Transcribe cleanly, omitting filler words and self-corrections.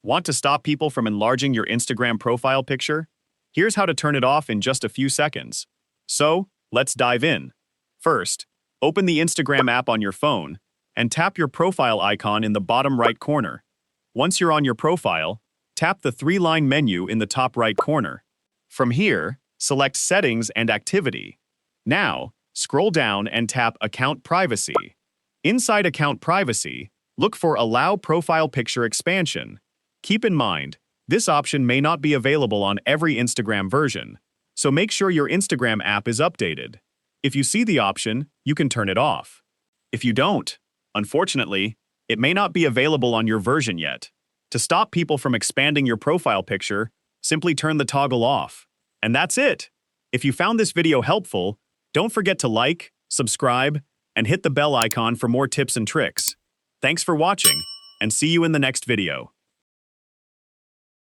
Want to stop people from enlarging your Instagram profile picture? Here's how to turn it off in just a few seconds. So, let's dive in. First, open the Instagram app on your phone and tap your profile icon in the bottom right corner. Once you're on your profile, tap the three-line menu in the top right corner. From here, select Settings and Activity. Now, scroll down and tap Account Privacy. Inside Account Privacy, look for Allow Profile Picture Expansion. Keep in mind, this option may not be available on every Instagram version, so make sure your Instagram app is updated. If you see the option, you can turn it off. If you don't, unfortunately, it may not be available on your version yet. To stop people from expanding your profile picture, simply turn the toggle off. And that's it! If you found this video helpful, don't forget to like, subscribe, and hit the bell icon for more tips and tricks. Thanks for watching, and see you in the next video.